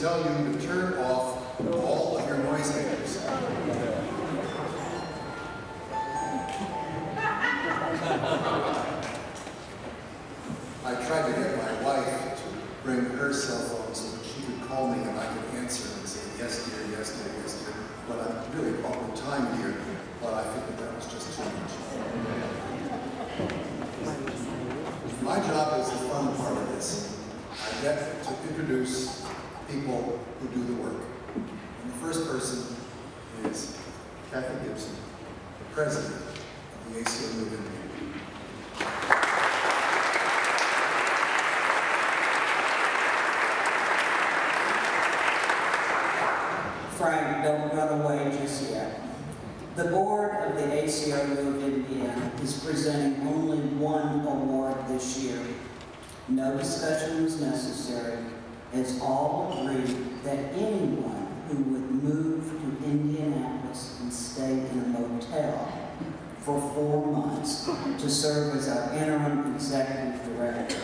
tell you to turn off all of your noisemakers. I tried to get my wife to bring her cell phone so that she could call me and I could answer and say, yes, dear, yes, dear, yes, dear. But I'm really about the time here, but I figured that was just too much. My job is the fun part of this. I get to introduce people who do the work. And the first person is Kathy Gibson, the president of the ACLU2012AnnualMeeting. Frank, don't run away just yet. The board of the ACLU of Indiana is presenting only one award this year. No discussion was necessary, as all agreed that anyone who would move to Indianapolis and stay in a motel for 4 months to serve as our interim executive director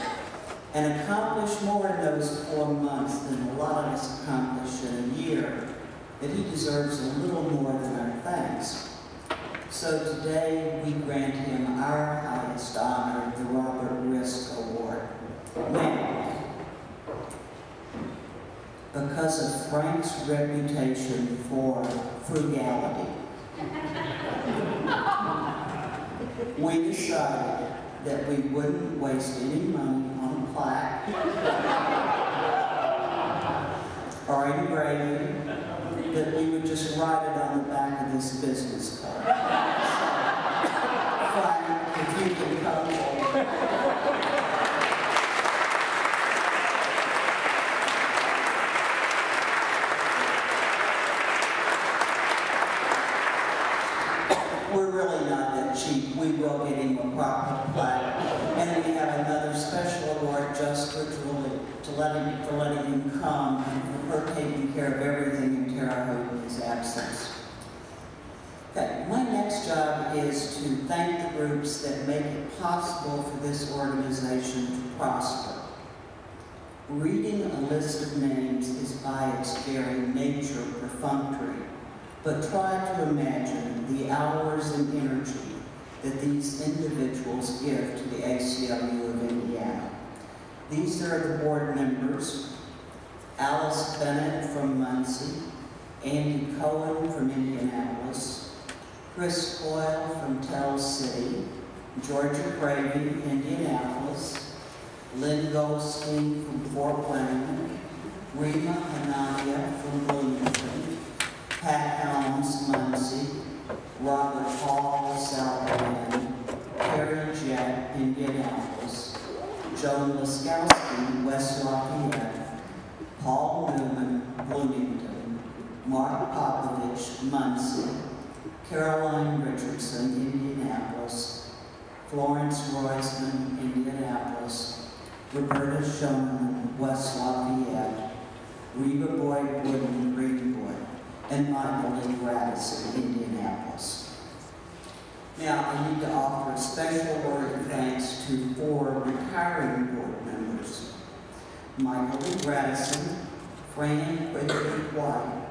and accomplish more in those 4 months than a lot of us accomplish in a year, that he deserves a little more than our thanks. So today we grant him our highest honor, the Robert Risk Award. Now, because of Frank's reputation for frugality, we decided that we wouldn't waste any money on a plaque or engraving, that we would just write it on the back of this business card. Frank, if you can come forward. We're really not that cheap. We will get him a proper plaque. And we have another special award just for Julie, for letting him come and for her taking care of everything in Terre Haute in his absence. Okay, my next job is to thank the groups that make it possible for this organization to prosper. Reading a list of names is by its very nature perfunctory, but try to imagine the hours and energy that these individuals give to the ACLU of Indiana. These are the board members: Alice Bennett from Muncie, Andy Cohen from Indianapolis, Chris Hoyle from Tell City, Georgia Gravy, Indianapolis, Lynn Goldstein from Fort Wayne, Rima Hanania from Bloomington, Pat Helms, Muncie, Robert Hall, South Bend, Terry Jett, Indianapolis, Joan Laskowski, West Lafayette, Paul Newman, Bloomington, Mark Popovich, Muncie, Caroline Richardson, Indianapolis, Florence Roisman, Indianapolis, Roberta Schoeneman, West Lafayette, Reba Boyd Wooden, Greenwood, and Michael Lee Gratis in Indianapolis. Now, I need to offer a special word of thanks to 4 retiring board members: Michael Lee Gradison, Fran Quigley White,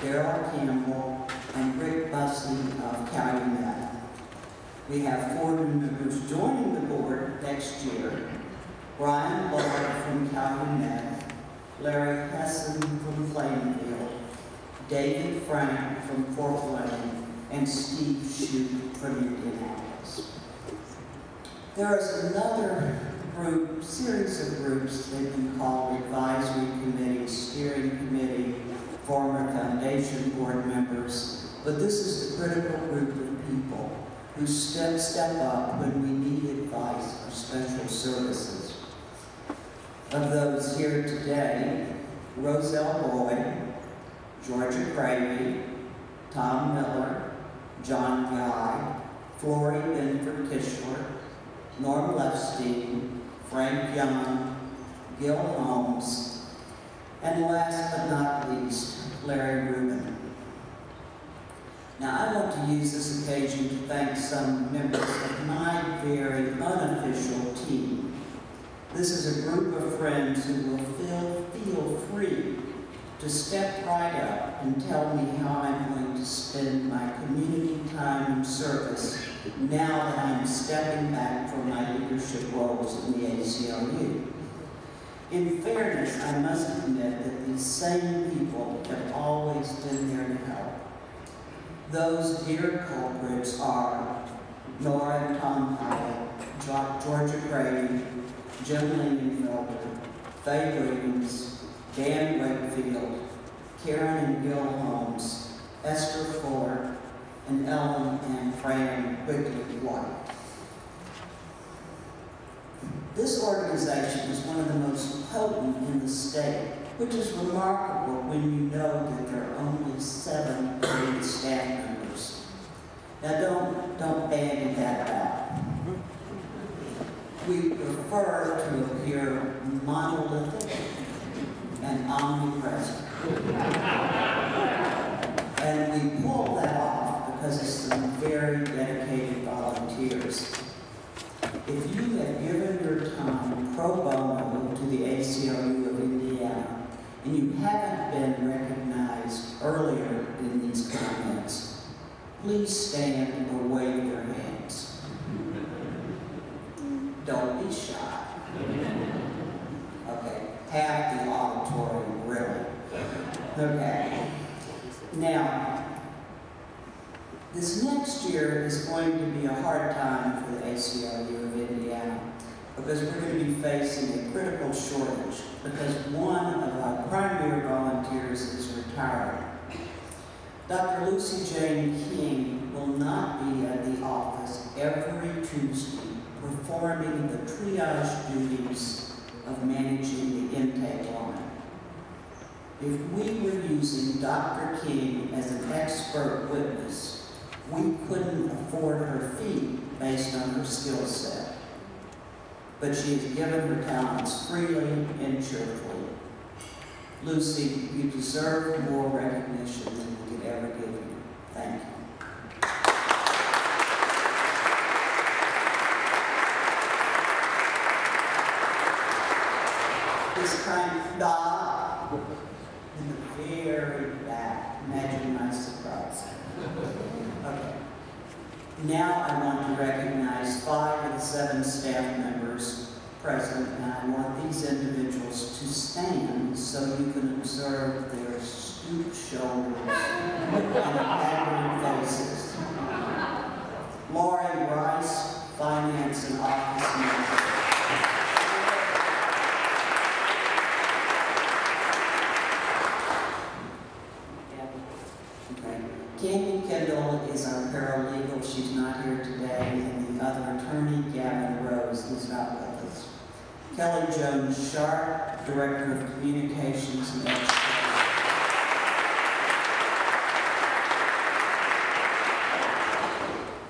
Darrell Campbell, and Rick Busley of Calumet. We have 4 new members joining the board next year: Brian Bullard from Calumet, Larry Hessen from Plainfield, David Frank from Fort Wayne, and Steve Shute from Indianapolis. There is another series of groups that we call advisory committees, steering committee, former foundation board members, but this is the critical group of people who step up when we need advice or special services. Of those here today, Roselle Boyd, Georgia Gravy, Tom Miller, John Guy, Flory Benford Kishler, Norm Lefstein, Frank Young, Gil Holmes, and last but not least, Larry Rubin. Now, I want to use this occasion to thank some members of my very unofficial team. This is a group of friends who will feel free to step right up and tell me how I'm going to spend my community time and service now that I'm stepping back from my leadership roles in the ACLU. In fairness, I must admit that these same people have always been there to help. Those dear culprits are Nora and Tom Powell, Georgia Grady, Jim Lingenfelder, Faye Williams, Dan Wakefield, Karen and Gil Holmes, Esther Ford, and Ellen and Fran Quigley White. This organization is one of the most potent in the state, which is remarkable when you know that there are only 7 paid staff members. Now don't bandy that about. We prefer to appear monolithic and omnipresent. And we pull that off because of some very dedicated volunteers. If you have given your time pro bono to the ACLU of Indiana and you haven't been recognized earlier in these comments, please stand or wave your hands. Don't be shy. Okay, half the auditorium, really. Okay. Now, this next year is going to be a hard time for the ACLU of Indiana because we're going to be facing a critical shortage because one of our primary volunteers is retiring. Dr. Lucy Jane King will not be at the office every Tuesday performing the triage duties of managing the intake line. If we were using Dr. King as an expert witness, we couldn't afford her fee based on her skill set. But she has given her talents freely and cheerfully. Lucy, you deserve more recognition than we could ever give you. Thank you. This time, in the very back. Imagine my surprise. Okay. Now I want to recognize 5 of the 7 staff members present, and I want these individuals to stand so you can observe their stooped shoulders and haggard faces. Laurie Rice, Finance and Office Manager. Candy Kendall is our paralegal. She's not here today. And the other attorney, Gavin Rose, is not with us. Kelly Jones Sharp, Director of Communications and Education.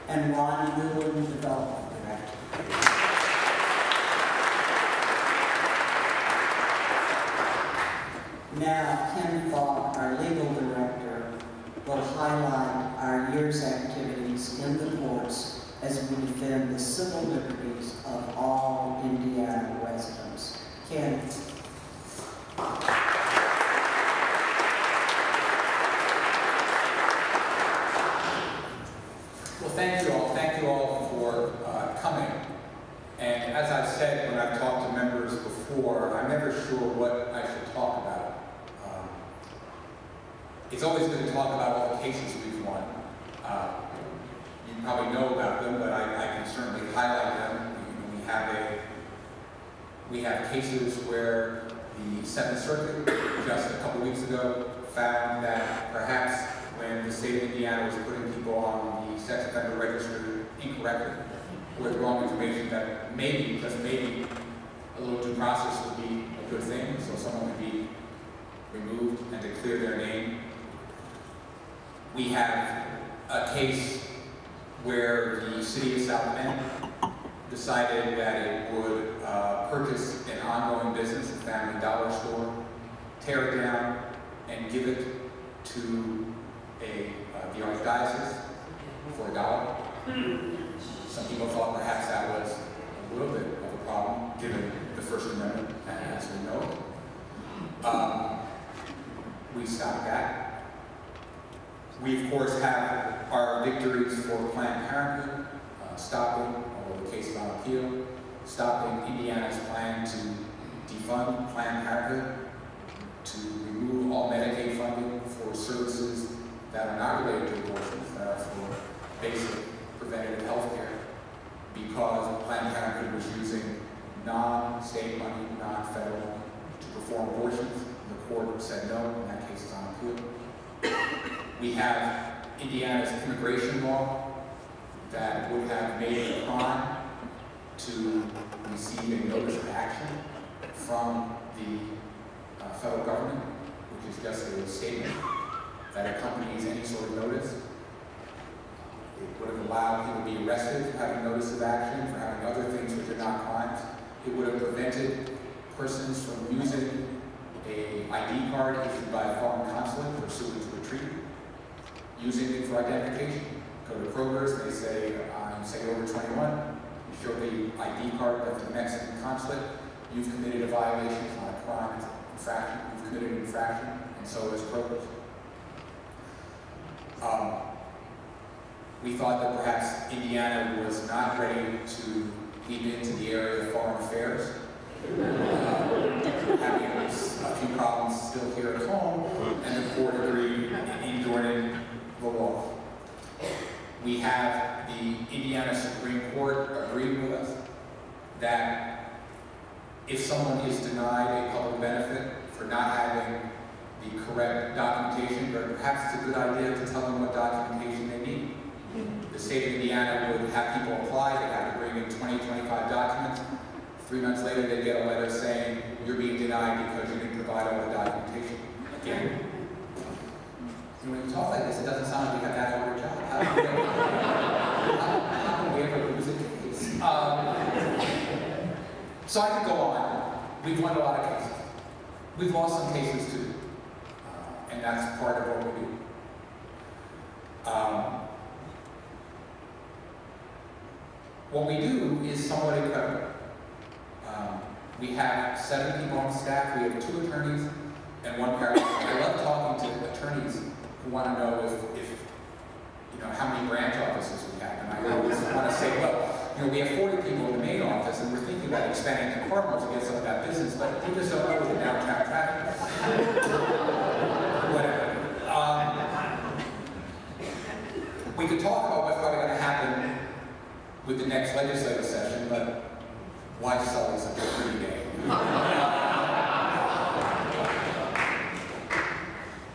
And Ron Newland, Development Director. Now, Ken Falk, our Legal Director, will highlight our year's activities in the courts as we defend the civil liberties of all Indiana residents. Ken. Well, thank you all. Thank you all for coming. And as I've said when I've talked to members before, I'm never sure what I should talk about. It's always good to talk about all the cases we've won. You probably know about them, but I can certainly highlight them. We have cases where the 7th Circuit, just a couple weeks ago, found that perhaps when the state of Indiana was putting people on the sex offender register incorrectly, with wrong information, that maybe, just maybe, a little due process would be a good thing, so someone could be removed and to clear their name. We have a case where the city of South Bend decided that it would purchase an ongoing business, a family dollar store, tear it down, and give it to the archdiocese for $1. Some people thought perhaps that was a little bit of a problem, given the First Amendment, as we know. we stopped that. We, of course, have our victories for Planned Parenthood, stopping, although the case is on appeal, stopping Indiana's plan to defund Planned Parenthood, to remove all Medicaid funding for services that are not related to abortions, that are for basic preventative health care, because Planned Parenthood was using non-state money, non-federal money to perform abortions. The court said no, and that case is on appeal. We have Indiana's immigration law that would have made it a crime to receive a notice of action from the federal government, which is just a statement that accompanies any sort of notice. It would have allowed people to be arrested for having notice of action, for having other things which are not crimes. It would have prevented persons from using an ID card issued by a foreign consulate pursuant to a treaty, using it for identification. Go to Kroger's, they say, you say over 21, you show the ID card of the Mexican consulate, you've committed a violation, it's not a crime, it's an infraction, you've committed an infraction, and so is Kroger's. We thought that perhaps Indiana was not ready to leap into the area of foreign affairs, having a few problems still here at home, and the court agreed in joining the law. We have the Indiana Supreme Court agreeing with us that if someone is denied a public benefit for not having the correct documentation, or perhaps it's a good idea to tell them what documentation they need. The state of Indiana would have people apply, they'd have to bring in 20, 25 documents. 3 months later, they'd get a letter saying, you're being denied because you didn't provide all the documentation. Again, when you talk like this, it doesn't sound like you have that hard a job. How can we ever lose a case? So I could go on. We've won a lot of cases. We've lost some cases too. And that's part of what we do. What we do is somewhat incredible. We have 7 people on staff. We have 2 attorneys and 1 paralegal. I love talking to attorneys who want to know if you know, how many branch offices we have. And I always want to say, well, you know, we have 40 people in the main office, and we're thinking about expanding the department to get some of that business, but we just don't know the downtown traffic. Whatever. We could talk about what's probably going to happen with the next legislative session, but why sell such a pretty day?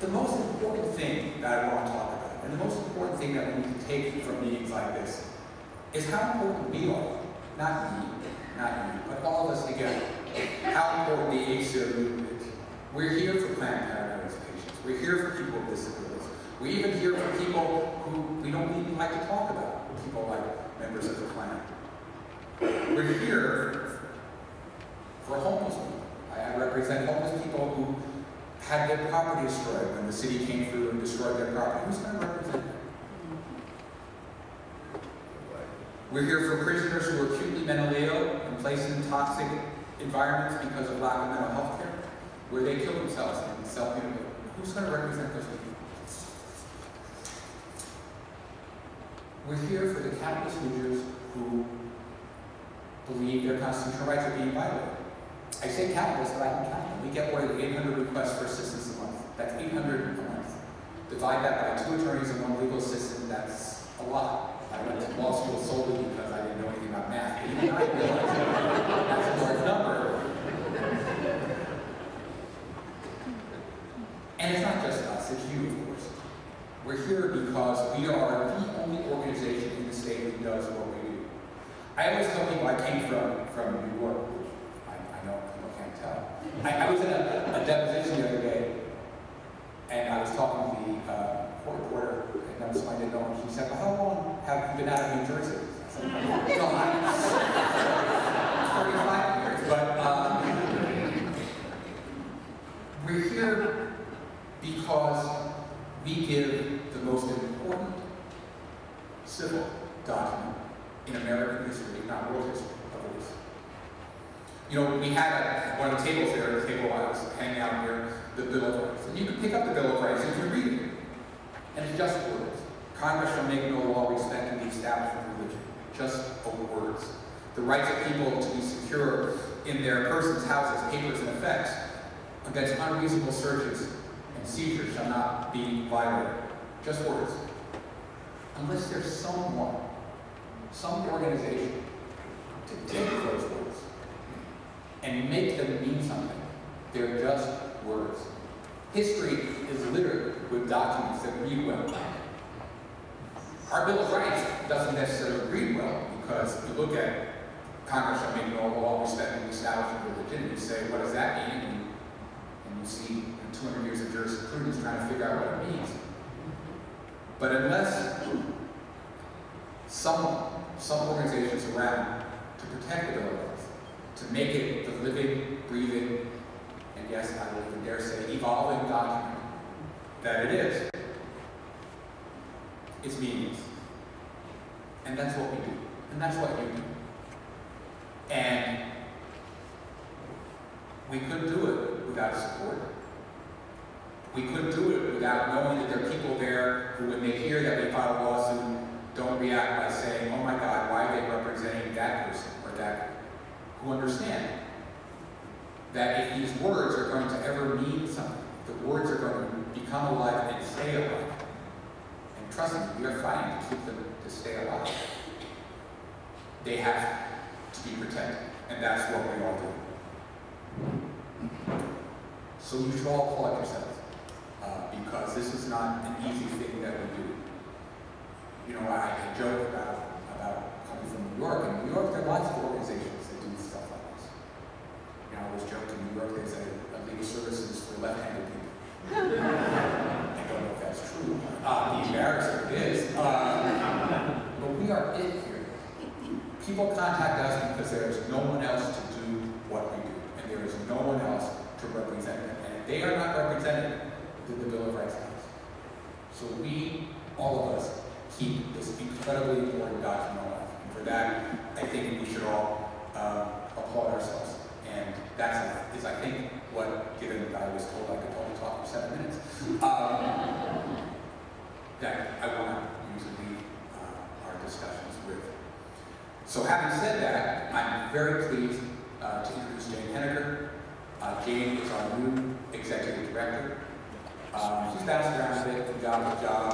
The most important thing that I want to talk about, and the most important thing that we need to take from meetings like this, is how important we are. Not me, but all of us together. How important the ACLU is. We're here for Planned Parenthood's patients. We're here for people with disabilities. We're even here for people who we don't even like to talk about. People like members of the Klan. We're here for homeless people. I represent homeless people who had their property destroyed when the city came through and destroyed their property. Who's going to represent them? We're here for prisoners who are acutely mentally ill and placed in toxic environments because of lack of mental health care, where they kill themselves and self-mutilate. Who's going to represent those people? We're here for the countless leaders who believe their constitutional rights are being violated. I say countless, but I can count them. We get more than 800 requests for assistance a month. That's 800 a month. Divide that by 2 attorneys and 1 legal assistant, that's a lot. I went to law school solely because I didn't know anything about math. But even I realized that's a large number. And it's not just us, it's you, of course. We're here because we are the only organization in the state that does what we do. I always tell people I came from New York, which I know people can't tell. I was in a deposition the other day, and I was talking to the court reporter, and I didn't know, and she said, well, how long have you been out of New Jersey? I said, 35 years. But we're here because we give the most important civil document in American history, if not world history, of this. You know, we had one of the tables there, the table I was hanging out here, the Bill of Rights. And you can pick up the Bill of Rights and you can read it. And it's just words. Congress shall make no law respecting the establishment of religion. Just words. The rights of people to be secure in their persons, houses, papers, and effects against unreasonable searches and seizures shall not be violated. Just words. Unless there's someone, some organization, to take those words and make them mean something. They're just words. History is littered with documents that read well. Our Bill of Rights doesn't necessarily read well, because if you look at Congress shall make no law respecting the establishment of religion, you say, what does that mean? And you see 200 years of jurisprudence trying to figure out what it means. But unless some organizations around to protect the Bill of Rights, to make it the living, breathing, and yes, I will even dare say, evolving document that it is, it's meaningless. And that's what we do. And that's what you do. And we couldn't do it without support. We couldn't do it without knowing that there are people there who, when they hear that we filed a lawsuit, don't react by saying, oh my God, why are they representing that person or that group? Who understand that if these words are going to ever mean something, the words are going to become alive and stay alive. And trust me, we are fighting to keep them to stay alive. They have to be protected, and that's what we all do. So you should all applaud yourselves, because this is not an easy thing that we do. You know, I joke about coming from New York. In New York, there are lots of organizations that do stuff like this. You know, I was joking in New York, there's a legal services for left-handed people. I don't know if that's true. The embarrassment is. But we are it here. People contact us because there is no one else to do what we do. And there is no one else to represent them. And if they are not represented, then the Bill of Rights has. So we, all of us, keep this incredibly important document alive. And for that, I think we should all applaud ourselves. And that is, I think, what, given that I was told I could only talk for 7 minutes, that I want to use to lead our discussions with. So having said that, I'm very pleased to introduce Jane Henniger. Jane is our new executive director. She's bounced around a bit from job to job.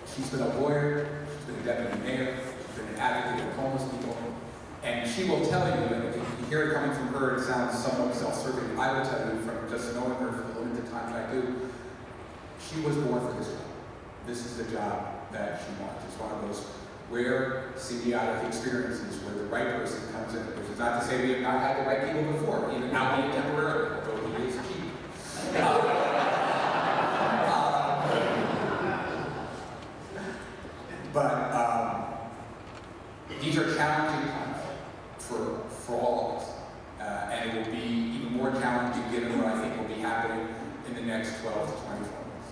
She's been a lawyer, she's been a deputy mayor, she's been an advocate for homeless people, and she will tell you, and if you hear it coming from her, it sounds somewhat self-serving. I will tell you from just knowing her for the limited time that I do, she was born for this job. This is the job that she wants. It's one of those rare symbiotic experiences where the right person comes in, which is not to say we have not had the right people before, even albeit temporarily, although he is cheap. But these are challenging times for all of us. And it will be even more challenging given what I think will be happening in the next 12 to 24 months.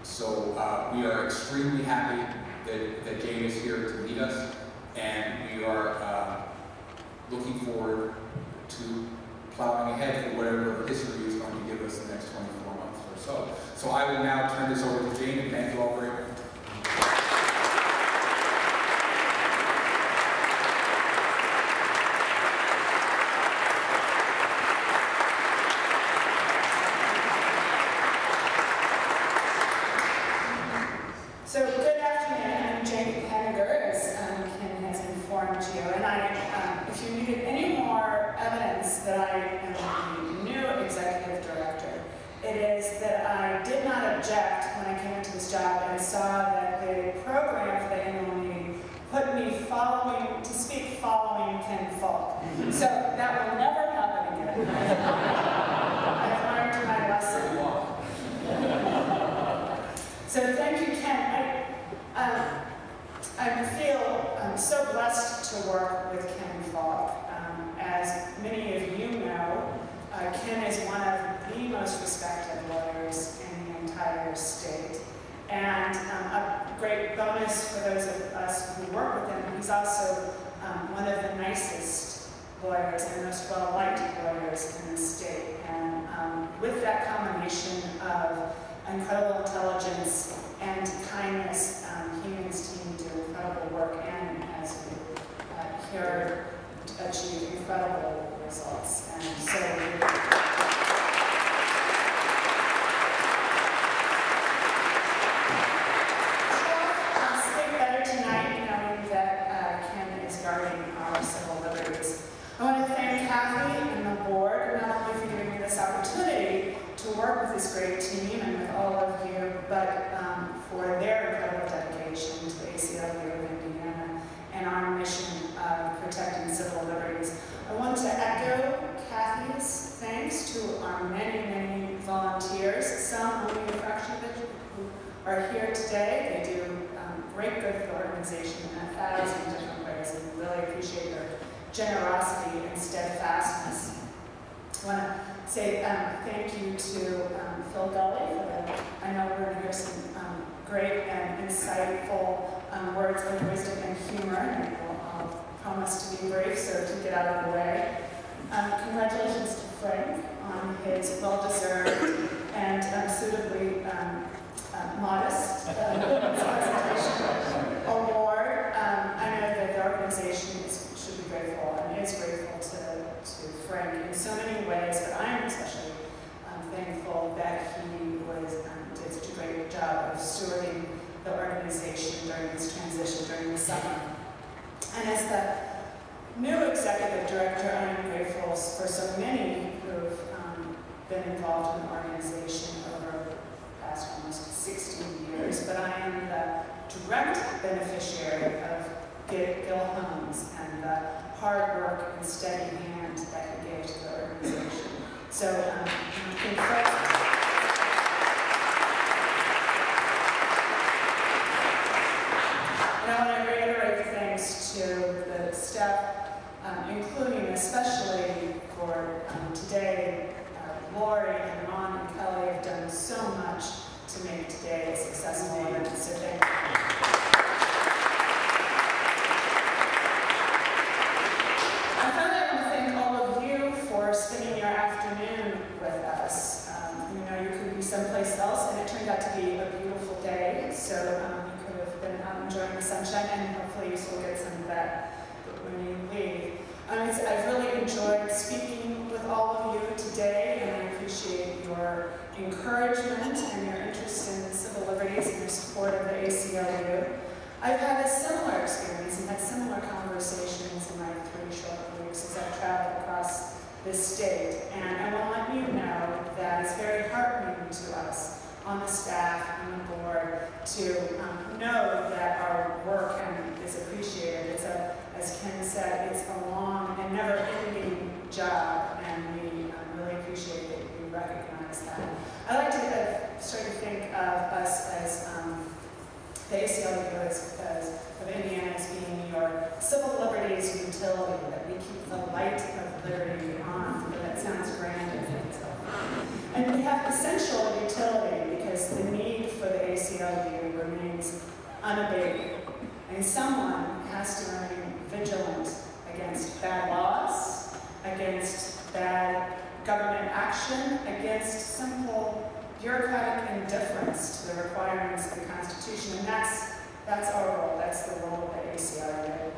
So we are extremely happy that Jane is here to lead us, and we are looking forward to plowing ahead for whatever history is going to give us the next 24 months or so. So I will now turn this over to Jane, and thank you all very much. So good afternoon, I'm Jane Henniger, as Ken has informed you, and if you needed any more evidence that I am the new executive director, it is that I did not object when I came into this job and saw that the program for the annual meeting put me to speak following Ken Falk. So that will never happen again. I've learned my lesson. So thank you, Ken. I feel so blessed to work with Ken Falk. As many of you know, Ken is one of the most respected lawyers in the entire state. And a great bonus for those of us who work with him, he's also one of the nicest lawyers and most well-liked lawyers in the state. And with that combination of incredible intelligence and kindness, he and his team do incredible work and, as we hear, achieve incredible results. And so our civil liberties. I want to thank Kathy and the board, not only for giving me this opportunity to work with this great team and with all of you, but for their incredible dedication to the ACLU of Indiana and our mission of protecting civil liberties. I want to echo Kathy's thanks to our many, many volunteers, some only a fraction of it who are here today. They do great good for the organization in 1,000 different ways, and we really appreciate your generosity and steadfastness. I want to say thank you to Phil Gully for the, I know we're going to hear some great and insightful words of wisdom and humor, and I'll promise to be brief, so to get out of the way. Congratulations to Frank on his well-deserved and suitably modest presentation award. I know that the organization should be grateful and is grateful to Frank in so many ways, but I am especially thankful that he did such a great job of stewarding the organization during this transition, during the summer. And as the new executive director, I am grateful for so many who've been involved in the organization over the past almost 16 years, but I am the direct beneficiary of Gil Holmes and the hard work and steady hand that he gave to the organization. So and I want to reiterate thanks to the staff, including especially for today, Lori and Ron and Kelly have done so much to make today a successful event. So thank you. I finally want to thank all of you for spending your afternoon with us. You could be someplace else, and it turned out to be a beautiful day, so you could have been out enjoying the sunshine, and hopefully you still get some of that when you leave. I've really enjoyed speaking with all of you today, and I appreciate your encouragement and your interest in civil liberties and your support of the ACLU. I've had a similar experience and had similar conversations in my 3 short weeks as I've traveled across this state, and I want to let you know that it's very heartening to us on the staff and the board to know that our work is appreciated. It's as Ken said, it's a long and never-ending job, and we really appreciate that you recognize that. I like to start to think of us as the ACLU of Indiana as being your civil liberties utility, that we keep the light of liberty on. That sounds grand in itself. And we have essential utility because the need for the ACLU remains unabated. And someone has to remain vigilant against bad laws, against bad government action, against simple bureaucratic indifference to the requirements of the Constitution. And that's our role. That's the role of the ACLU.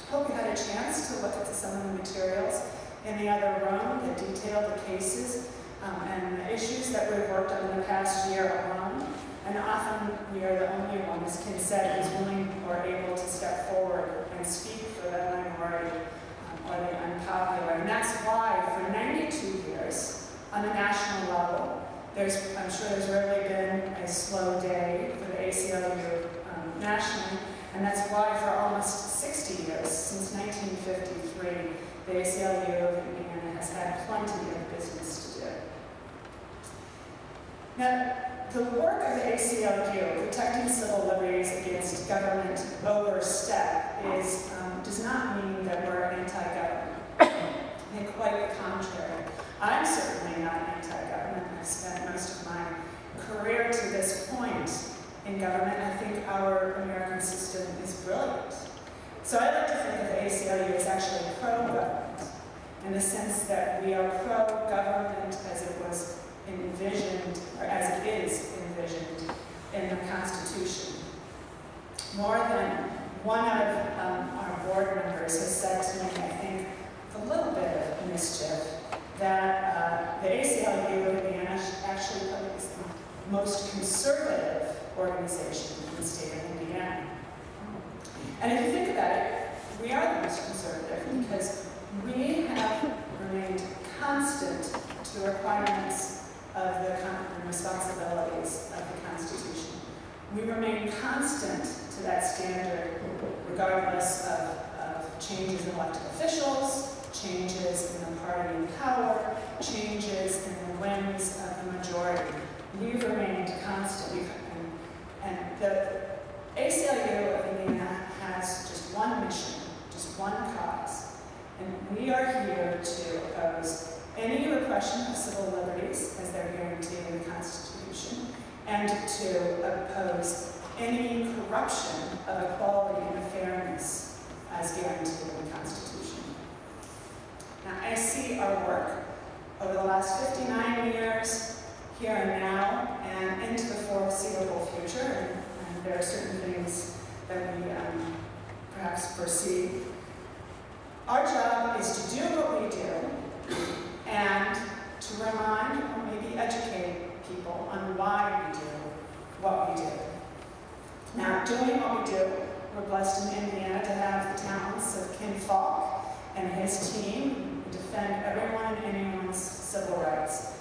Hope you had a chance to look at some of the materials in the other room that detail the cases and the issues that we've worked on in the past year alone. And often we are the only one, as Ken said, who's willing or able to step forward and speak for the minority or the unpopular. And that's why for 92 years, on a national level, I'm sure there's rarely been a slow day for the ACLU nationally, and that's why for almost 60 years, since 1953, the ACLU of Indiana has had plenty of business to do. Now, the work of the ACLU, protecting civil liberties against government overstep, does not mean that we're anti-government. I think quite the contrary. I'm certainly not anti-government. I've spent most of my career to this point in government. I think our American system is brilliant. So I like to think of the ACLU as actually pro-government. in the sense that we are pro-government as it was envisioned, or as it is envisioned in the Constitution. More than one of our board members has said to me, I think, with a little bit of mischief, that the ACLU of Indiana actually is the most conservative organization in the state of Indiana. And if you think about it, we are the most conservative because we have remained constant to the requirements of the responsibilities of the Constitution. We remain constant to that standard regardless of changes in elected officials, changes in the party in power, changes in the whims of the majority. We've remained constant. And the ACLU of Indiana has just one mission, just one cause. And we are here to oppose any repression of civil liberties as they're guaranteed in the Constitution, and to oppose any corruption of equality and fairness as guaranteed in the Constitution. Now, I see our work over the last 59 years, here and now, and into the foreseeable future, and there are certain things that we perhaps foresee. Our job is to do what we do, and to remind or maybe educate people on why we do what we do. Now, doing what we do, we're blessed in Indiana to have the talents of Ken Falk and his team who defend everyone and anyone's civil rights.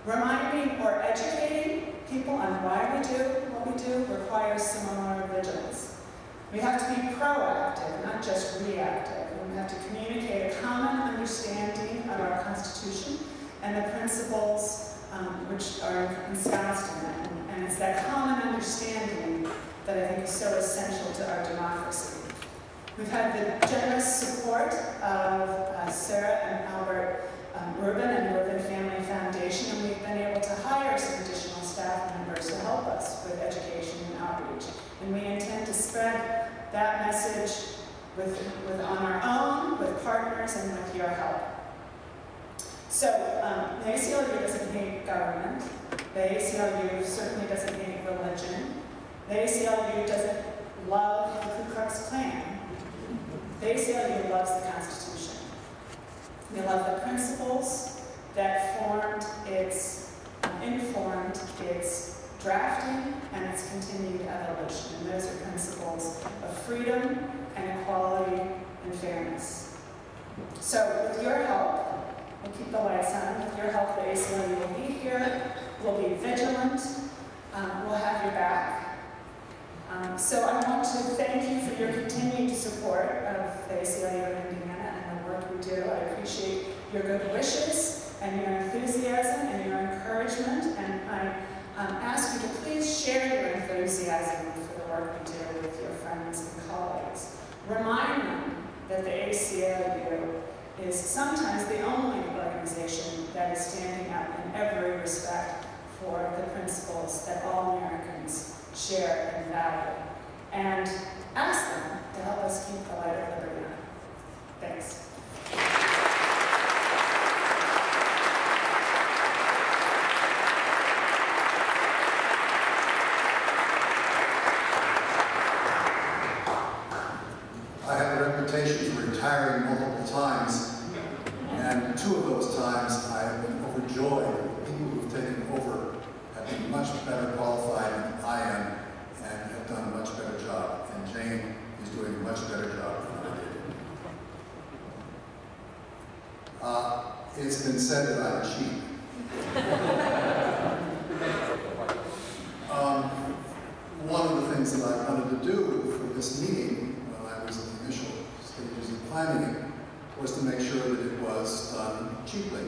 Reminding or educating people on why we do what we do requires similar vigilance. We have to be proactive, not just reactive. We have to communicate a common understanding of our Constitution and the principles which are ensconced in it. And it's that common understanding that I think is so essential to our democracy. We've had the generous support of Sarah and Albert Rubin and the Rubin Family Foundation, and we've been able to hire some additional staff members to help us with education and outreach. And we intend to spread that message on our own, with partners, and with your help. So, the ACLU doesn't hate government. The ACLU certainly doesn't hate religion. The ACLU doesn't love the Ku Klux Klan. The ACLU loves the Constitution. We love the principles that informed its drafting and its continued evolution. And those are principles of freedom and equality and fairness. So with your help, we'll keep the lights on. With your help, the ACLU will be here. We'll be vigilant. We'll have your back. So I want to thank you for your continued support of the ACLU of Indiana and the work we do. I appreciate your good wishes and your enthusiasm and your encouragement. And I ask you to please share your enthusiasm for the work we do with your friends and colleagues. Remind them that the ACLU is sometimes the only organization that is standing up in every respect for the principles that all Americans share and value. And ask them to help us keep the light of liberty on. Thanks. I have a reputation for retiring multiple times, and 2 of those times I have been overjoyed that people who have taken over have been much better qualified than I am and have done a much better job. And Jane is doing a much better job than I did. It's been said that I'm cheap. One of the things that I wanted to do for this meeting, when I was in the initial stages of planning it, was to make sure that it was done cheaply.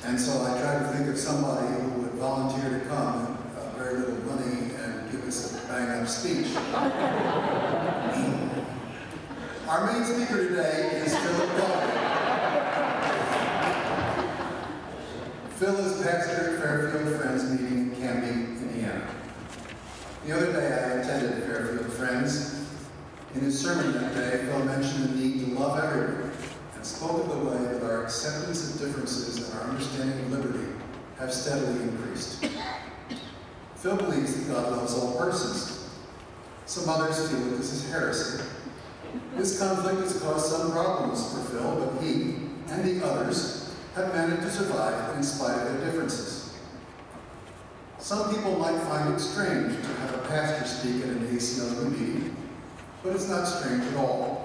And so I tried to think of somebody who would volunteer to come at very little money and give us a bang-up speech. Our main speaker today is Philip Bowman. Phil is pastor at Fairfield Friends meeting in Canby, Indiana. The other day I attended Fairfield Friends. In his sermon that day, Phil mentioned the need to love everyone and and spoke of the way that our acceptance of differences and our understanding of liberty have steadily increased. Phil believes that God loves all persons. Some others feel that this is heresy. This conflict has caused some problems for Phil, but he and the others have managed to survive in spite of their differences. Some people might find it strange to have a pastor speak at an ACLU meeting, but it's not strange at all.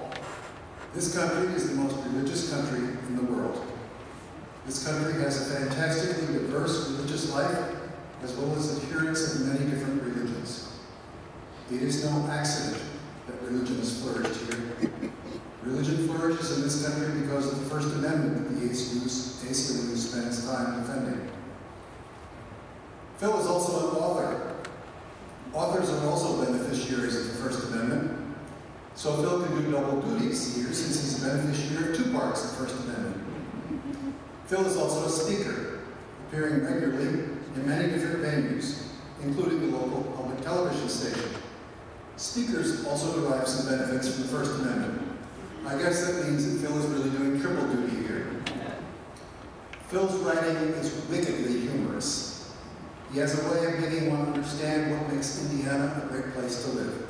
This country is the most religious country in the world. This country has a fantastically diverse religious life, as well as adherents of many different religions. It is no accident that religion has flourished here. Religion flourishes in this country because of the First Amendment that the ACLU spends time defending. Phil is also an author. Authors are also beneficiaries of the First Amendment, so Phil can do double duties here since he's a beneficiary of two parts of the First Amendment. Phil is also a speaker, appearing regularly in many different venues, including the local public television station. Speakers also derive some benefits from the First Amendment. I guess that means that Phil is really doing triple duty here. Phil's writing is wickedly humorous. He has a way of making one understand what makes Indiana a great place to live.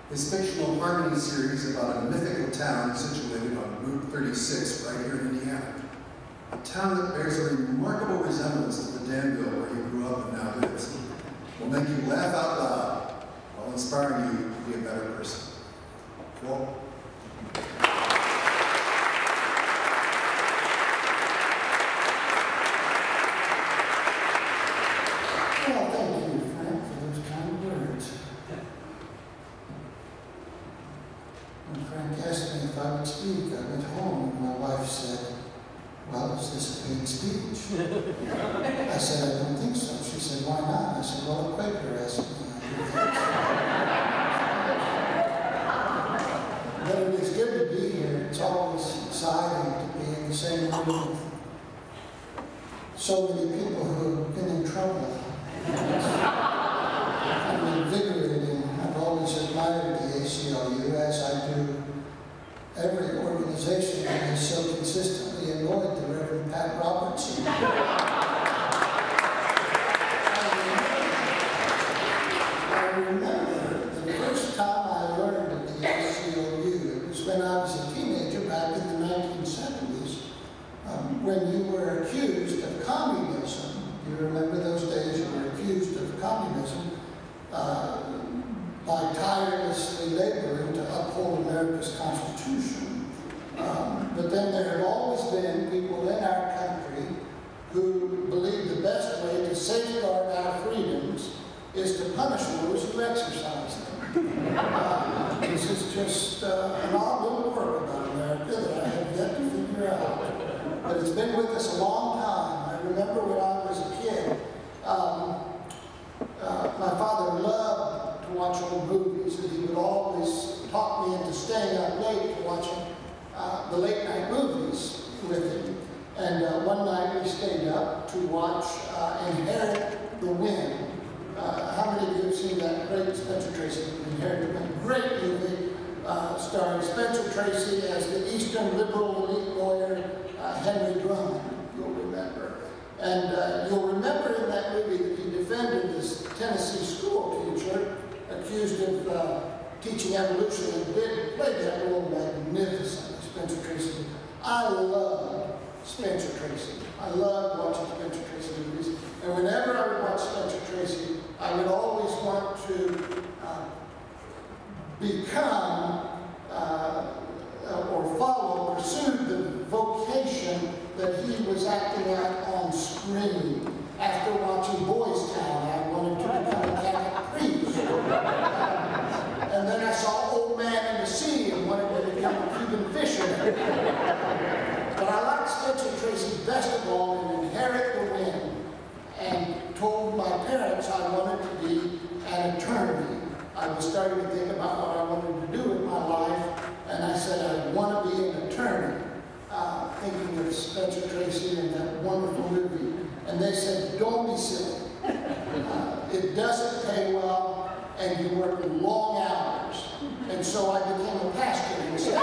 His fictional Harmony series about a mythical town situated on Route 36 right here in Indiana. A town that bears a remarkable resemblance to the Danville where he grew up and now lives, will make you laugh out loud while inspiring you to be a better person. Phil? Well, thank you, Frank, for those kind words. When Frank asked me if I would speak, I went home and my wife said, "Well, is this a paid speech?" I said, "I don't think so." She said, "Why not?" I said, "Well, a Quaker asked me." But it is good to be here. It's always exciting to be in the same room with so many people who have been in trouble. I'm invigorating. I've always admired the ACLU, as I do every organization that has so consistently annoyed the Reverend Pat Robertson. I remember the first time I learned of the ACLU, it was when I was a teenager back in the 1970s, when you were accused of communism. You remember those days you were accused of communism by tirelessly laboring to uphold America's Constitution. But then there have always been people in our country who believe the best way to safeguard our freedoms is to punish those who exercise them. This is just an odd little quirk about America that I have yet to figure out. But it's been with us a long time. I remember when I was a kid, my father loved to watch old movies, and he would always talk me into staying up late to watching the late night movies with him. And one night we stayed up to watch Inherit the Wind. How many of you have seen that great Spencer Tracy movie, Inherit the Wind? Great movie, starring Spencer Tracy as the Eastern liberal elite lawyer, Henry Drummond, you'll remember. And you'll remember in that movie that he defended this Tennessee school teacher accused of teaching evolution and played that role magnificently, Spencer Tracy. I love Spencer Tracy. I love watching Spencer Tracy movies. And whenever I would watch Spencer Tracy, I would always want to become or follow, pursue the vocation that he was acting out on screen. After watching Boys Town, I wanted to become a Catholic priest. And then I saw Old Man in the Sea and wanted to become a Cuban fisherman. But I liked Spencer Tracy best of all in Inherit the Wind, and told my parents I wanted to be an attorney. I was starting to think about what I wanted to do in my life, and I said I want to be an attorney, thinking of Spencer Tracy and that wonderful movie. And they said, "Don't be silly. It doesn't pay well, and you work long hours." And so I became a pastor instead.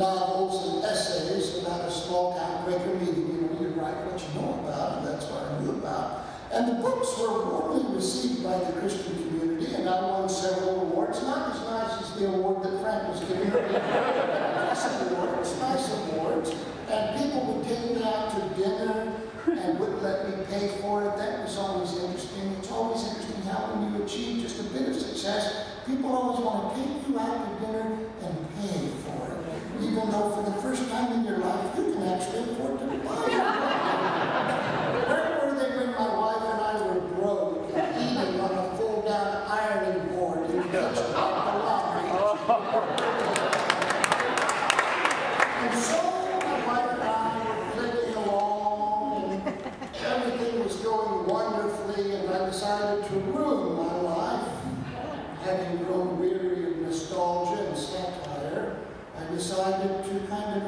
novels and essays about a small town Quaker meeting. You know, you write what you know about, and that's what I knew about. And the books were warmly received by the Christian community, and I won several awards, not as nice as the award that Frank was giving me. Nice awards, and people would take me out to dinner and wouldn't let me pay for it. That was always interesting. It's always interesting how when you achieve just a bit of success, people always want to take you out to dinner and pay for it. Even though for the first time in your life, you can actually afford to buy it. Where were they when my wife and I were broke and eating on a fold-down ironing board in the kitchen of the lobby? And so my wife and I were clicking along, and everything was going wonderfully, and I decided to ruin my life. Having grown weary of nostalgia and satire, I decided to kind of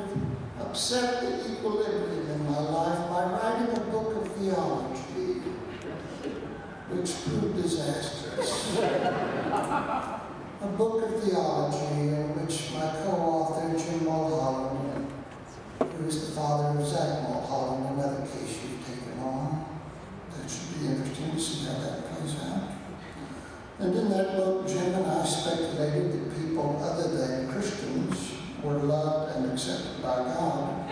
upset the equilibrium in my life by writing a book of theology, which proved disastrous. A book of theology in which my co-author, Jim Mulholland, who is the father of Zach Mulholland, another case you've taken on. That should be interesting to see how that plays out. And in that book, Jim and I speculated that people other than Christians were loved and accepted by God.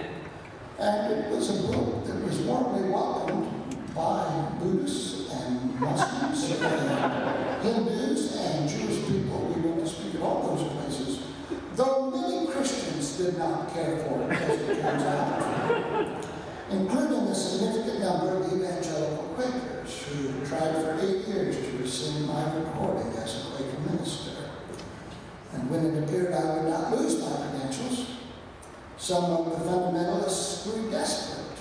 And it was a book that was warmly welcomed by Buddhists and Muslims and Hindus and Jewish people. We went to speak at all those places, though many Christians did not care for it, as it turns out, including a significant number of evangelical Quakers who tried for 8 years to rescind my recording as a Quaker minister. And when it appeared I would not lose my credentials, some of the fundamentalists grew desperate.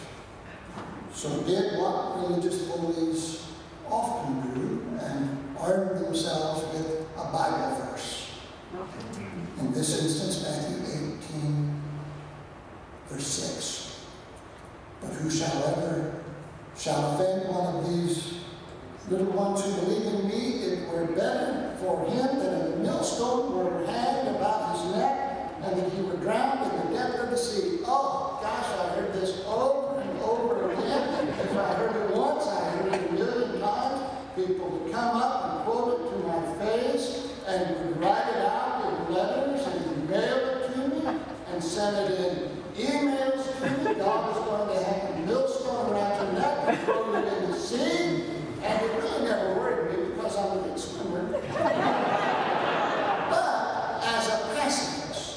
So did what religious bullies often do and armed themselves with a Bible verse. In this instance, Matthew 18, verse 6. But whosoever shall offend one of these little ones who believe in me, it were better for him that a millstone were hanged about his neck and that he were drowned in the depth of the sea. Oh, gosh, I heard this over and over again. If I heard it once, I heard it a million times. People would come up and quote it to my face and would write it out in letters and mail it to me and send it in emails to me. God is going to hang a millstone around your neck and throw you in the sea. And it really never worried me because I'm a good swimmer. But as a pacifist,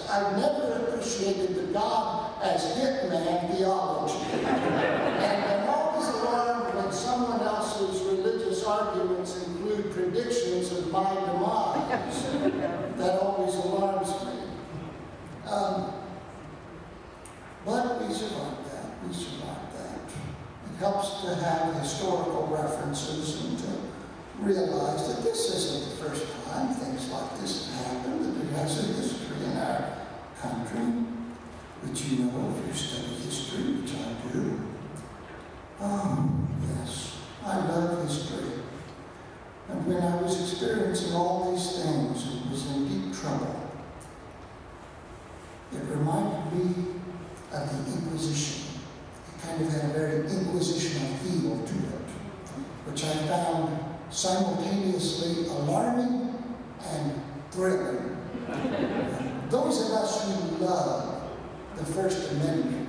I never appreciated the God as hitman theology. And I'm always alarmed when someone else's religious arguments include predictions of my demise. That always alarms me. But we survived that. We survived that. It helps to have historical references and to realize that this isn't the first time things like this have happened, that it has a history in our country, which you know if you study history, which I do. Oh, yes, I love history. And when I was experiencing all these things and was in deep trouble, it reminded me of the Inquisition. It kind of had a very inquisitional feel to it, which I found simultaneously alarming and thrilling. Those of us who love the First Amendment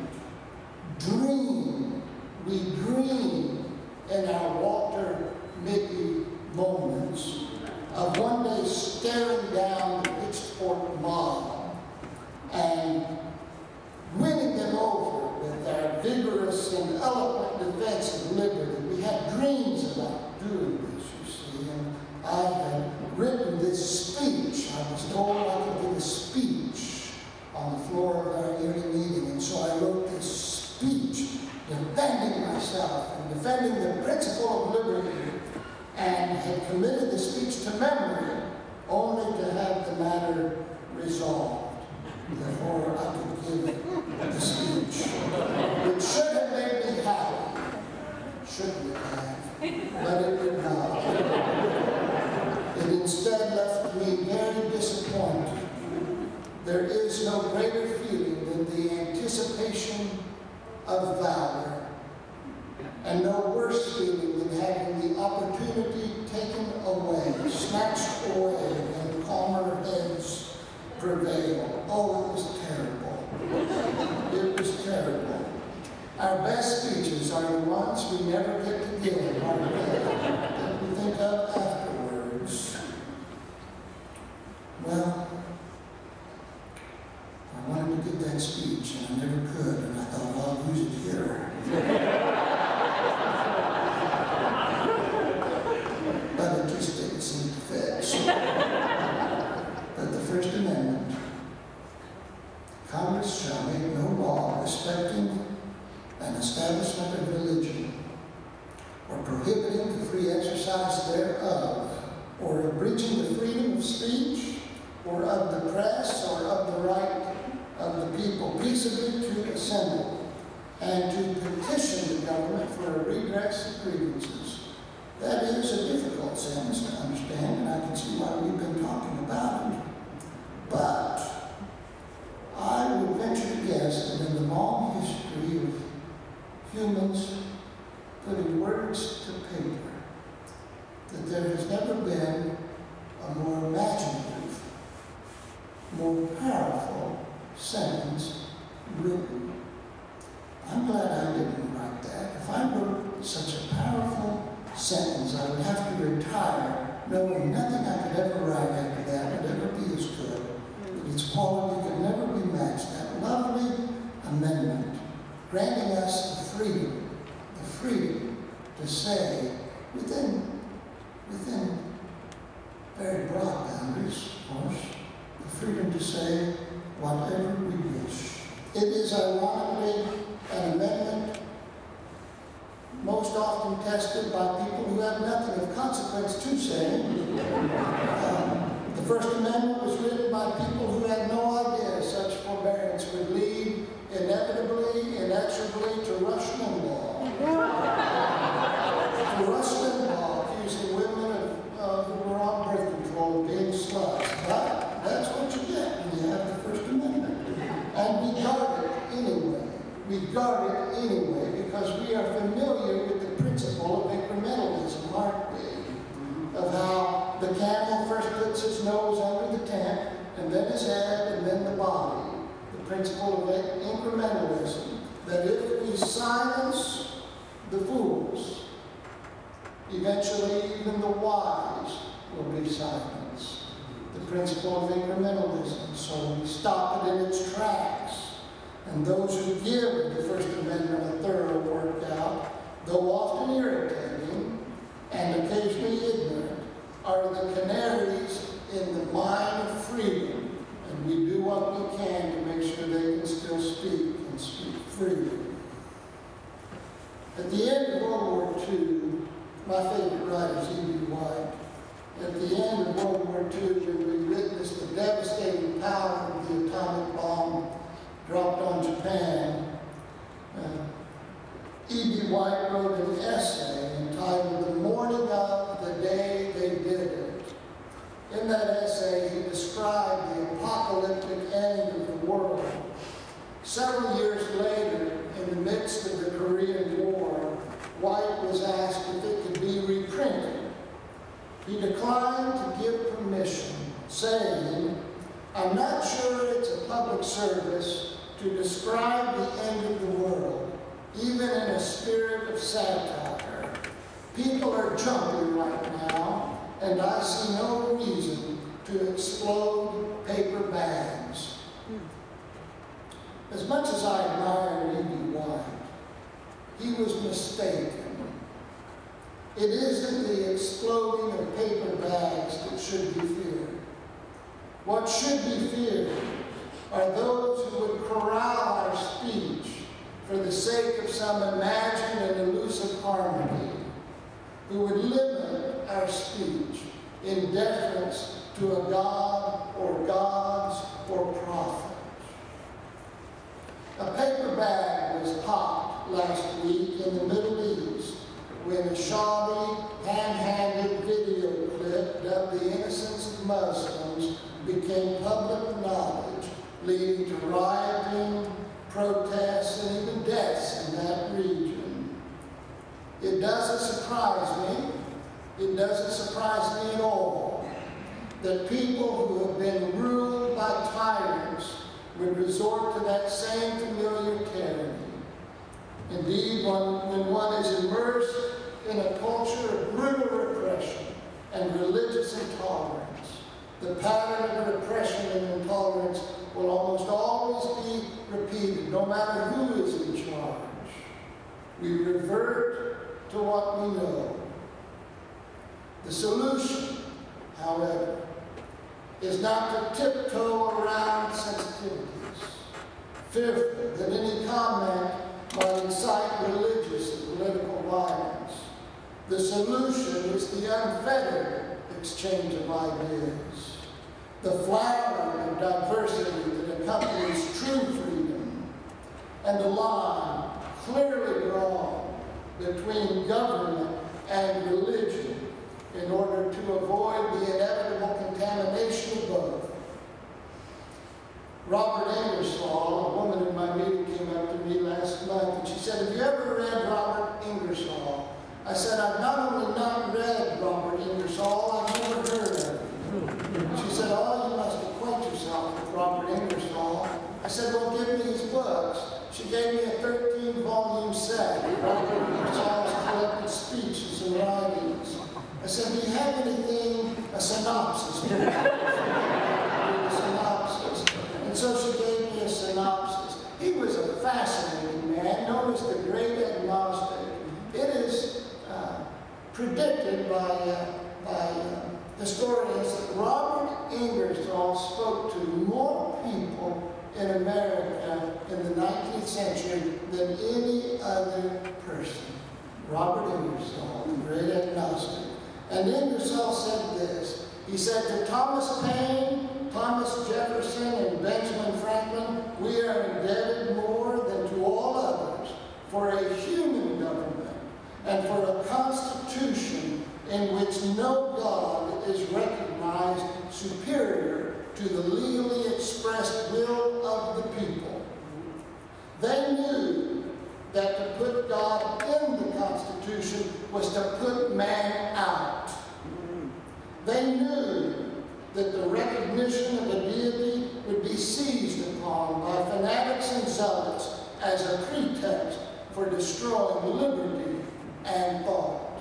we dream in our Walter Mitty moments of one day staring down the pitchfork mob and winning them over with our vigorous and eloquent defense of liberty. We had dreams about doing this, you see, and I had written this speech. I was told I could give a speech on the floor of our yearly meeting, and so I wrote this speech defending myself and defending the principle of liberty, and had committed the speech to memory, only to have the matter resolved before I could give the speech, which should have made me happy. Shouldn't have, but it did not. It instead left me very disappointed There is no greater feeling than the anticipation of valor, and no worse feeling than having the opportunity taken away, snatched away, and calmer heads prevail. Oh, it was terrible. It was terrible. Our best speeches are the ones we never get to give, aren't they? That we think of afterwards. Well, I wanted to give that speech, and I never could, and I thought, I'll use it here. But it just didn't seem to fit. But the First Amendment, Congress shall make no law respecting an establishment of religion, or prohibiting the free exercise thereof, or abridging the freedom of speech, or of the press, or of the right of the people peaceably to assemble, and to petition the government for a redress of grievances. That is a difficult sentence to understand, and I can see why we've been talking about it. But I would venture to guess that in the long history of humans putting words to paper, that there has never been a more imaginative, more powerful sentence written. I'm glad I didn't write that. If I wrote such a powerful sentence, I would have to retire knowing nothing I could ever write after that would ever be as good. That its quality could never be matched. That lovely amendment granting us the freedom to say, within very broad boundaries, of course, the freedom to say whatever we wish. It is ironically an amendment most often tested by people who have nothing of consequence to say. The First Amendment was written by people who had no idea such forbearance would lead inevitably, inexorably to Rush Limbaugh. To Rush Limbaugh accusing women who were on birth control of being sluts. But that's what you get when you have the First Amendment. And we guard it anyway. We guard it anyway because we are familiar with the principle of incrementalism, aren't we? Of how the camel first puts his nose under the tent, and then his head, and then the body. The principle of incrementalism, that if we silence the fools, eventually even the wise will be silenced. The principle of incrementalism, so we stop it in its tracks. And those who give the First Amendment a thorough workout, though often irritating and occasionally ignorant, are the canaries in the mine of freedom. And we do what we can to make sure they can still speak and speak freely. At the end of World War II, my favorite writer is E.B. White. At the end of World War II, when we witnessed the devastating power of the atomic bomb dropped on Japan, E.B. White wrote an essay entitled "The Morning of the Day They Did It." In that essay, he described the apocalyptic end of the world. Several years later, in the midst of the Korean War, White was asked if it could be reprinted. He declined to give permission, saying, "I'm not sure it's a public service to describe the end of the world, even in a spirit of satire. People are jumpy right now, and I see no reason to explode paper bags." As much as I admire E.B. White, he was mistaken. It isn't the exploding of paper bags that should be feared. What should be feared are those who would corral our speech for the sake of some imagined and elusive harmony, who would limit our speech in deference to a god or gods or prophets. A paper bag was popped last week in the Middle East when a shoddy, hand-handed video clip dubbed "The Innocence of Muslims" became public knowledge leading to rioting, protests, and even deaths in that region. It doesn't surprise me, it doesn't surprise me at all, that people who have been ruled by tyrants would resort to that same familiar tyranny. Indeed, when one is immersed in a culture of brutal repression and religious intolerance, the pattern of repression and intolerance will almost always be repeated, no matter who is in charge. We revert to what we know. The solution, however, is not to tiptoe around sensitivities, fearful that any comment might incite religious and political violence. The solution is the unfettered exchange of ideas, the flowering of diversity that accompanies true freedom, and the line clearly drawn between government and religion in order to avoid the inevitable contamination of both. Robert Ingersoll, a woman in my meeting, came up to me last month and she said, "Have you ever read Robert Ingersoll?" I said, "I've not only not read Robert Ingersoll, I've never heard of him." She said, "Oh, you must acquaint yourself with Robert Ingersoll." I said, "Well, give me his books." She gave me a 13-volume set of Robert Ingersoll's collected speeches and writings. I said, "Do you have anything, a synopsis?" A synopsis. And so she gave me a synopsis. He was a fascinating man, known as the Great Agnostic. It is predicted by historians that Robert Ingersoll spoke to more people in America in the 19th century than any other person. Robert Ingersoll, the Great Agnostic. And Ingersoll said this. He said, "To Thomas Paine, Thomas Jefferson, and Benjamin Franklin, we are indebted more than to all others for a human government and for a constitution in which no God is recognized superior to the legally expressed will of the people." They knew that to put God in the Constitution was to put man out. They knew that the recognition of a deity would be seized upon by fanatics and zealots as a pretext for destroying liberty and thought.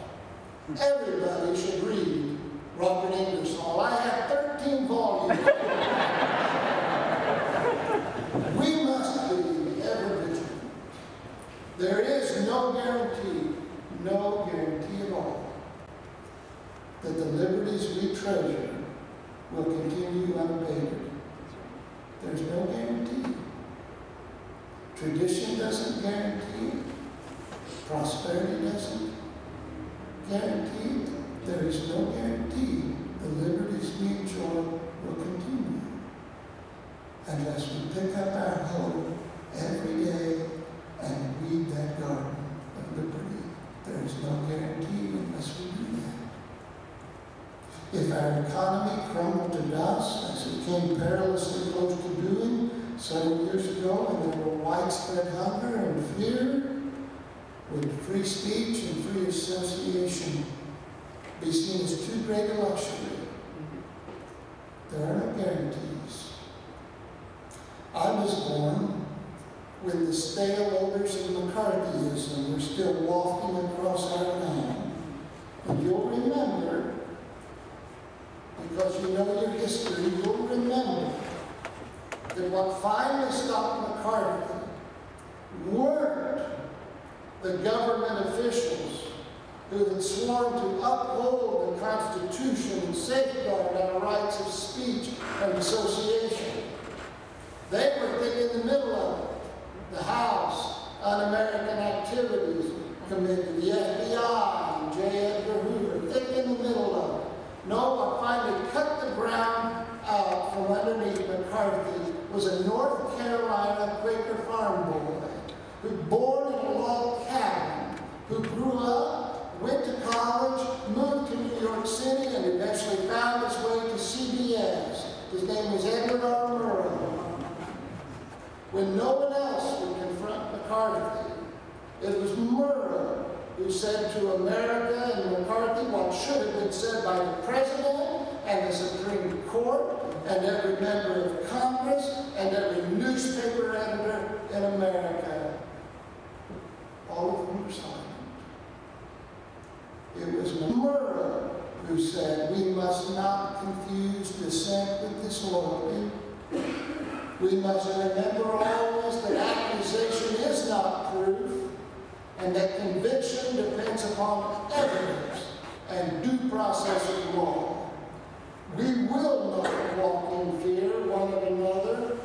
Everybody should read Robert Ingersoll. I have 13 volumes. We must be ever vigilant. There is no guarantee at all, that the liberties we treasure will continue unabated. There's no guarantee. Tradition doesn't guarantee it. Prosperity doesn't guarantee it. There is no guarantee the liberties we enjoy will continue unless we pick up our hoe every day and weed that garden of liberty. There is no guarantee unless we do that. If our economy crumbled to dust, as it came perilously close to doing several years ago when there were widespread hunger and fear, would free speech and free association be seen as too great a luxury? There are no guarantees. I was born when the stale odors of McCarthyism were still wafting across our land. And you'll remember, because you know your history, you'll remember that what finally stopped McCarthy weren't the government officials who had sworn to uphold the Constitution and safeguard our rights of speech and association. They were thick in the middle of it. The House Un-American Activities Committee, the FBI, and J. Edgar Hoover, thick in the middle of it. No, what finally cut the ground out from underneath McCarthy was a North Carolina Quaker farm boy who born in a log cabin, who grew up, went to college, moved to New York City, and eventually found his way to CBS. His name was Edward R. Murrow. when no one else would confront McCarthy. It was Murrow who said to America and McCarthy what should have been said by the President and the Supreme Court and every member of Congress and every newspaper editor in America. All of whom were silent. It was Murrow who said, we must not confuse dissent with disloyalty. We must remember always that accusation is not proof, and that conviction depends upon evidence and due process of law. We will not walk in fear one of another.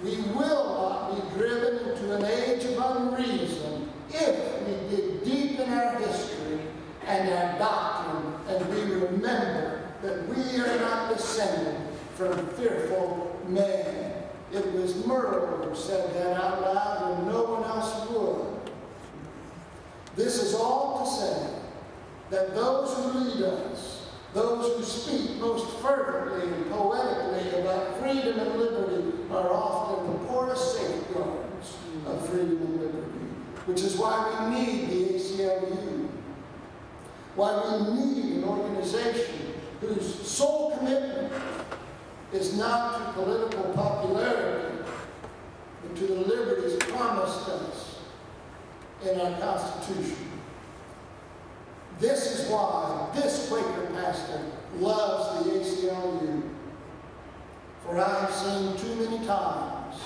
We will not be driven into an age of unreason if we dig deep in our history and our doctrine and we remember that we are not descended from fearful men. It was Murrow who said that out loud when no one else would. This is all to say that those who lead us, those who speak most fervently and poetically about freedom and liberty are often the poorest safeguards of freedom and liberty, which is why we need the ACLU, why we need an organization whose sole commitment is not to political popularity, but to the liberties promised us in our Constitution. This is why this Quaker pastor loves the ACLU. For I have seen too many times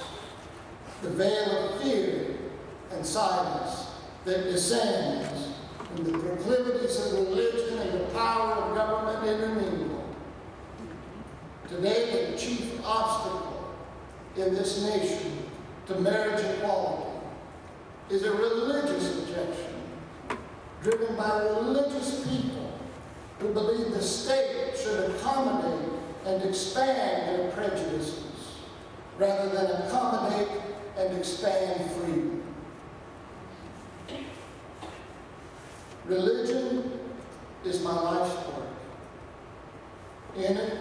the veil of fear and silence that descends when the proclivities of religion and the power of government intermingle. Today, the chief obstacle in this nation to marriage equality is a religious objection driven by religious people who believe the state should accommodate and expand their prejudices rather than accommodate and expand freedom. Religion is my life's work. In it,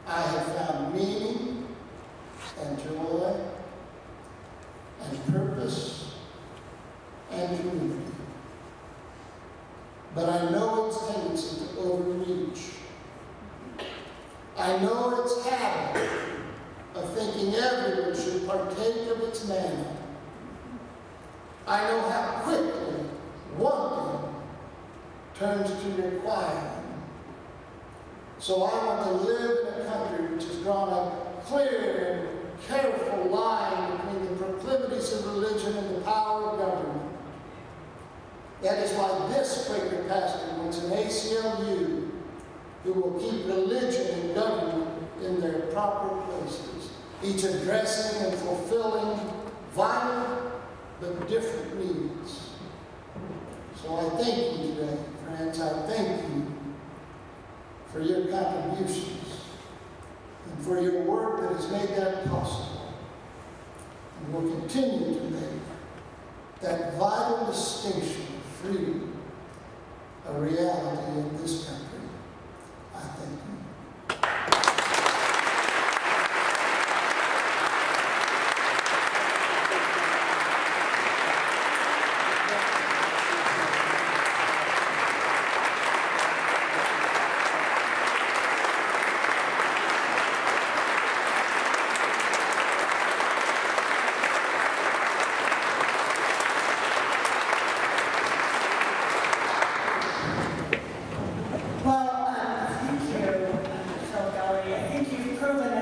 I have found meaning and joy and purpose and community. But I know its tendency to overreach. I know its habit of thinking everyone should partake of its manna. I know how quickly wanting turns to requiring. So I want to live in a country which has drawn a clear and careful line between the proclivities of religion and the power of government. That is why this Quaker pastor wants an ACLU who will keep religion and government in their proper places, each addressing and fulfilling vital but different needs. So I thank you today, friends. I thank you for your contributions and for your work that has made that possible and will continue to make that vital distinction of freedom a reality in this country. I thank you.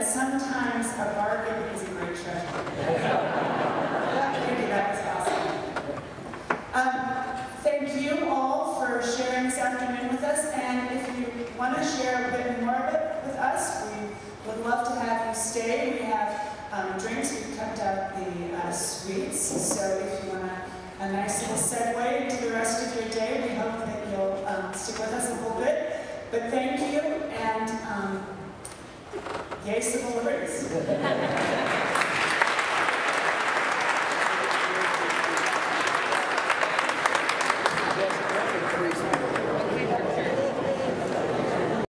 Sometimes a bargain is a great treasure. Thank you, that was awesome. Thank you all for sharing this afternoon with us, and if you want to share a bit more of it with us, we would love to have you stay. We have drinks, we've kept out the sweets, so if you want a nice little segue into the rest of your day, we hope that you'll stick with us a little bit. But thank you, and yay, civil liberties.